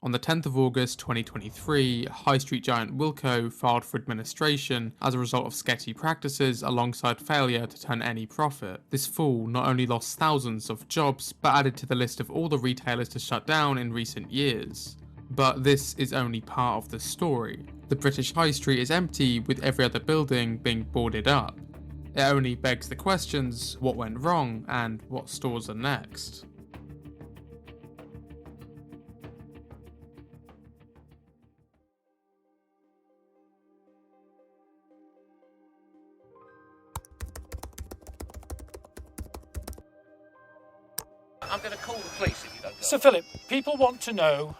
On the 10th of August 2023, high street giant Wilko filed for administration as a result of sketchy practices alongside failure to turn any profit. This fall not only lost thousands of jobs, but added to the list of all the retailers to shut down in recent years. But this is only part of the story. The British high street is empty, with every other building being boarded up. It only begs the questions, what went wrong and what stores are next? I'm going to call the police if you don't go. Sir Philip, people want to know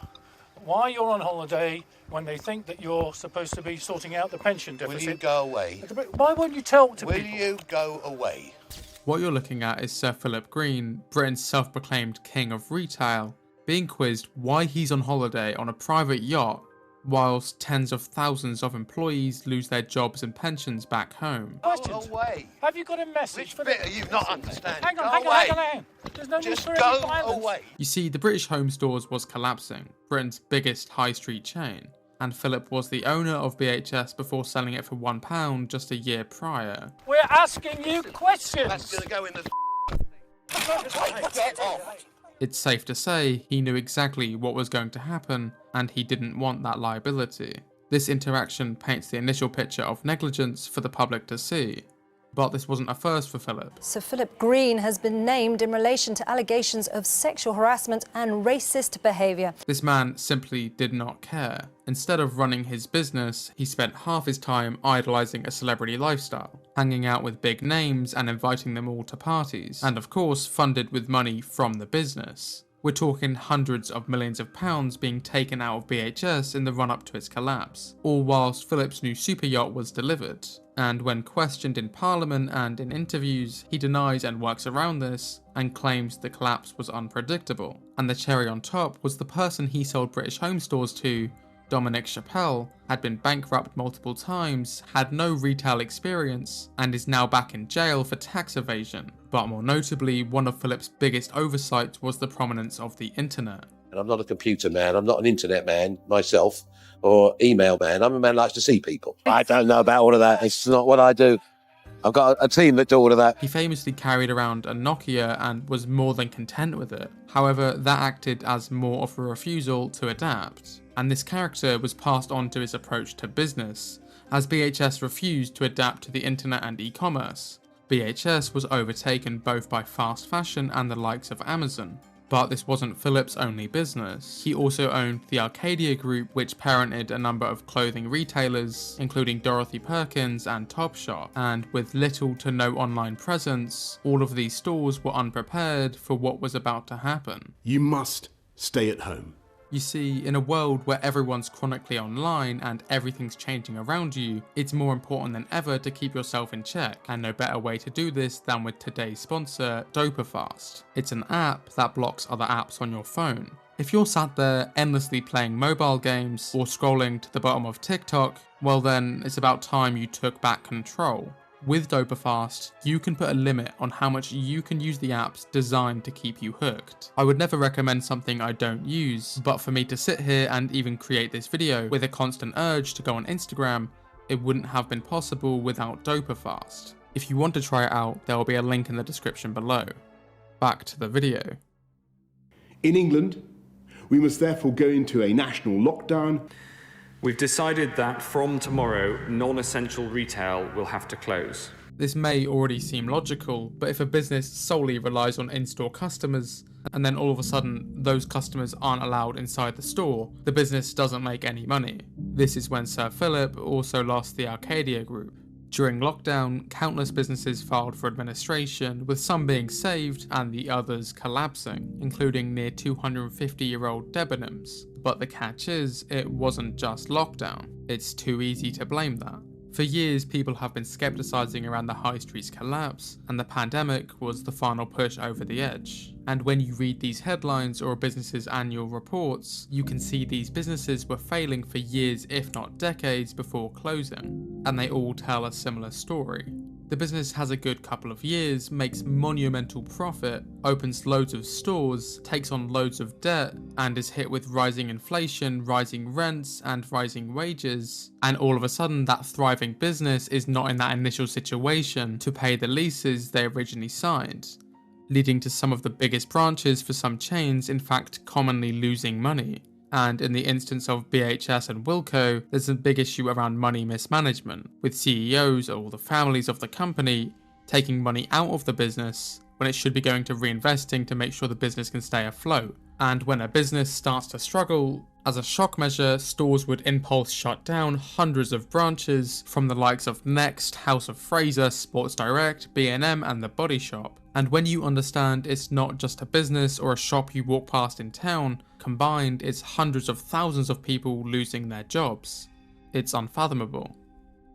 why you're on holiday when they think that you're supposed to be sorting out the pension deficit. Will you go away? Why won't you tell to people? Will you go away? What you're looking at is Sir Philip Green, Britain's self-proclaimed king of retail, being quizzed why he's on holiday on a private yacht whilst tens of thousands of employees lose their jobs and pensions back home. Questions? Go away. Have you got a message Which for bit are you not understanding? Hang on, Go hang away. on. There's no need Just for any go violence. away. You see, the British Home Stores was collapsing, Britain's biggest high street chain, and Philip was the owner of BHS before selling it for £1 just a year prior. We're asking you questions. That's going to go in the Get off. It's safe to say he knew exactly what was going to happen, and he didn't want that liability. This interaction paints the initial picture of negligence for the public to see. But this wasn't a first for Philip. Sir Philip Green has been named in relation to allegations of sexual harassment and racist behaviour. This man simply did not care. Instead of running his business, he spent half his time idolising a celebrity lifestyle, hanging out with big names and inviting them all to parties, and of course funded with money from the business. We're talking hundreds of millions of pounds being taken out of BHS in the run-up to its collapse, all whilst Philip's new super yacht was delivered. And when questioned in Parliament and in interviews, he denies and works around this, and claims the collapse was unpredictable. And the cherry on top was the person he sold British Home Stores to, Dominic Chappelle, had been bankrupt multiple times, had no retail experience, and is now back in jail for tax evasion. But more notably, one of Philip's biggest oversights was the prominence of the internet. And I'm not a computer man, I'm not an internet man myself, or email man. I'm a man who likes to see people. I don't know about all of that, it's not what I do. I've got a team that do all of that. He famously carried around a Nokia and was more than content with it. However, that acted as more of a refusal to adapt. And this character was passed on to his approach to business, as BHS refused to adapt to the internet and e-commerce. BHS was overtaken both by fast fashion and the likes of Amazon. But this wasn't Philip's only business. He also owned the Arcadia Group, which parented a number of clothing retailers, including Dorothy Perkins and Topshop. And with little to no online presence, all of these stores were unprepared for what was about to happen. You must stay at home. You see, in a world where everyone's chronically online and everything's changing around you, it's more important than ever to keep yourself in check, and no better way to do this than with today's sponsor, Dopafast. It's an app that blocks other apps on your phone. If you're sat there endlessly playing mobile games or scrolling to the bottom of TikTok, well then it's about time you took back control. With Dopafast, you can put a limit on how much you can use the apps designed to keep you hooked. I would never recommend something I don't use, but for me to sit here and even create this video with a constant urge to go on Instagram, it wouldn't have been possible without Dopafast. If you want to try it out, there will be a link in the description below. Back to the video. In England, we must therefore go into a national lockdown. We've decided that from tomorrow, non-essential retail will have to close. This may already seem logical, but if a business solely relies on in-store customers, and then all of a sudden those customers aren't allowed inside the store, the business doesn't make any money. This is when Sir Philip also lost the Arcadia Group. During lockdown, countless businesses filed for administration, with some being saved and the others collapsing, including near 250-year-old Debenhams. But the catch is, it wasn't just lockdown. It's too easy to blame that. For years, people have been skepticising around the high street's collapse, and the pandemic was the final push over the edge. And when you read these headlines or a business's annual reports, you can see these businesses were failing for years if not decades before closing. And they all tell a similar story. The business has a good couple of years, makes monumental profit, opens loads of stores, takes on loads of debt, and is hit with rising inflation, rising rents, and rising wages. And all of a sudden, that thriving business is not in that initial situation to pay the leases they originally signed, leading to some of the biggest branches for some chains in fact commonly losing money. And in the instance of BHS and Wilko, there's a big issue around money mismanagement, with CEOs or the families of the company taking money out of the business when it should be going to reinvesting to make sure the business can stay afloat. And when a business starts to struggle, as a shock measure, stores would impulse shut down hundreds of branches from the likes of Next, House of Fraser, Sports Direct, B&M and The Body Shop. And when you understand it's not just a business or a shop you walk past in town, combined it's hundreds of thousands of people losing their jobs, it's unfathomable.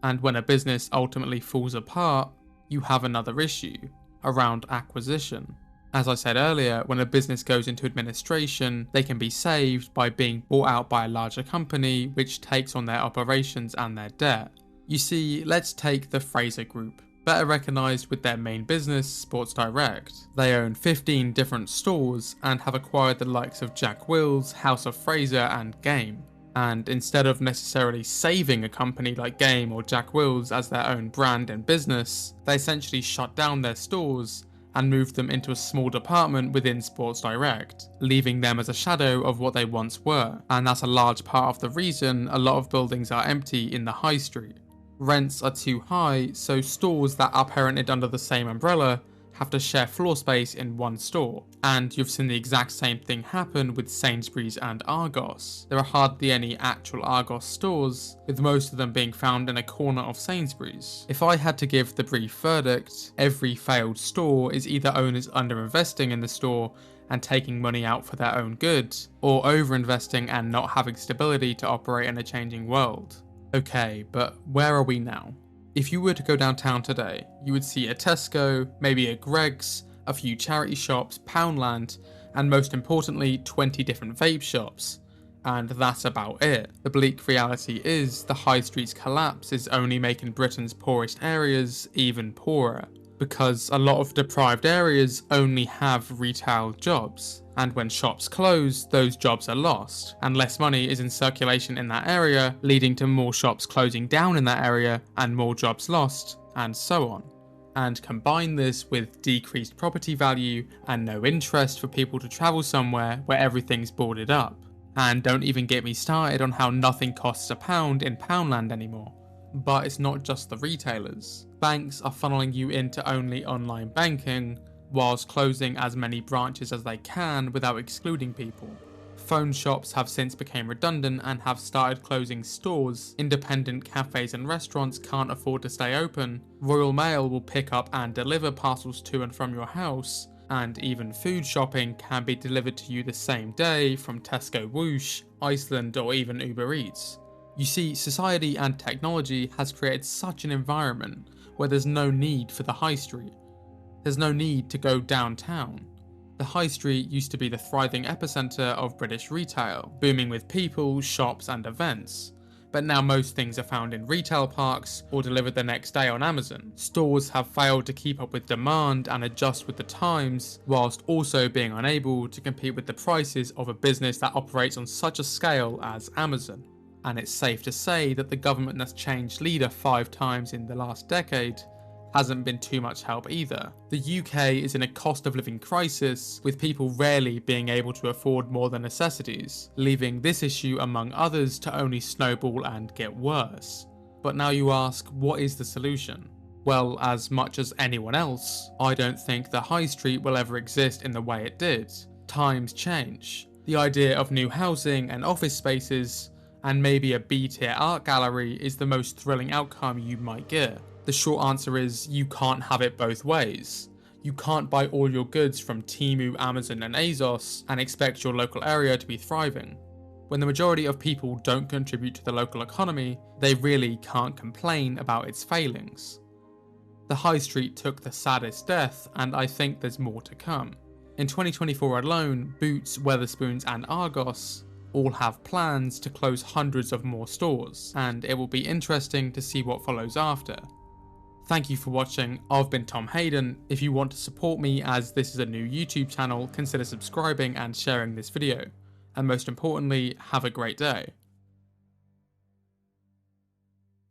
And when a business ultimately falls apart, you have another issue around acquisition. As I said earlier, when a business goes into administration, they can be saved by being bought out by a larger company which takes on their operations and their debt. You see, let's take the Fraser Group, better recognised with their main business, Sports Direct. They own 15 different stores and have acquired the likes of Jack Wills, House of Fraser and Game. And instead of necessarily saving a company like Game or Jack Wills as their own brand and business, they essentially shut down their stores and moved them into a small department within Sports Direct, leaving them as a shadow of what they once were. And that's a large part of the reason a lot of buildings are empty in the high street. Rents are too high, so stores that are parented under the same umbrella have to share floor space in one store. And you've seen the exact same thing happen with Sainsbury's and Argos. There are hardly any actual Argos stores, with most of them being found in a corner of Sainsbury's. If I had to give the brief verdict, every failed store is either owners underinvesting in the store and taking money out for their own good, or overinvesting and not having stability to operate in a changing world. Okay, but where are we now? If you were to go downtown today, you would see a Tesco, maybe a Greggs, a few charity shops, Poundland, and most importantly 20 different vape shops. And that's about it. The bleak reality is the high street's collapse is only making Britain's poorest areas even poorer, because a lot of deprived areas only have retail jobs. And when shops close, those jobs are lost, and less money is in circulation in that area, leading to more shops closing down in that area and more jobs lost, and so on. And combine this with decreased property value and no interest for people to travel somewhere where everything's boarded up. And don't even get me started on how nothing costs a pound in Poundland anymore. But it's not just the retailers. Banks are funneling you into only online banking, whilst closing as many branches as they can without excluding people. Phone shops have since become redundant and have started closing stores. Independent cafes and restaurants can't afford to stay open. Royal Mail will pick up and deliver parcels to and from your house. And even food shopping can be delivered to you the same day from Tesco Whoosh, Iceland or even Uber Eats. You see, society and technology has created such an environment where there's no need for the high street. There's no need to go downtown. The high street used to be the thriving epicenter of British retail, booming with people, shops and events. But now most things are found in retail parks or delivered the next day on Amazon. Stores have failed to keep up with demand and adjust with the times, whilst also being unable to compete with the prices of a business that operates on such a scale as Amazon. And it's safe to say that the government that's changed leader 5 times in the last decade hasn't been too much help either. The UK is in a cost of living crisis, with people rarely being able to afford more than necessities, leaving this issue among others to only snowball and get worse. But now you ask, what is the solution? Well, as much as anyone else, I don't think the high street will ever exist in the way it did. Times change. The idea of new housing and office spaces, and maybe a B-tier art gallery is the most thrilling outcome you might get. The short answer is you can't have it both ways. You can't buy all your goods from Temu, Amazon and ASOS and expect your local area to be thriving. When the majority of people don't contribute to the local economy, they really can't complain about its failings. The high street took the saddest death, and I think there's more to come. In 2024 alone, Boots, Wetherspoons and Argos all have plans to close hundreds of more stores, and it will be interesting to see what follows after. Thank you for watching. I've been Tom Hayden. If you want to support me, as this is a new YouTube channel, consider subscribing and sharing this video. And most importantly, have a great day.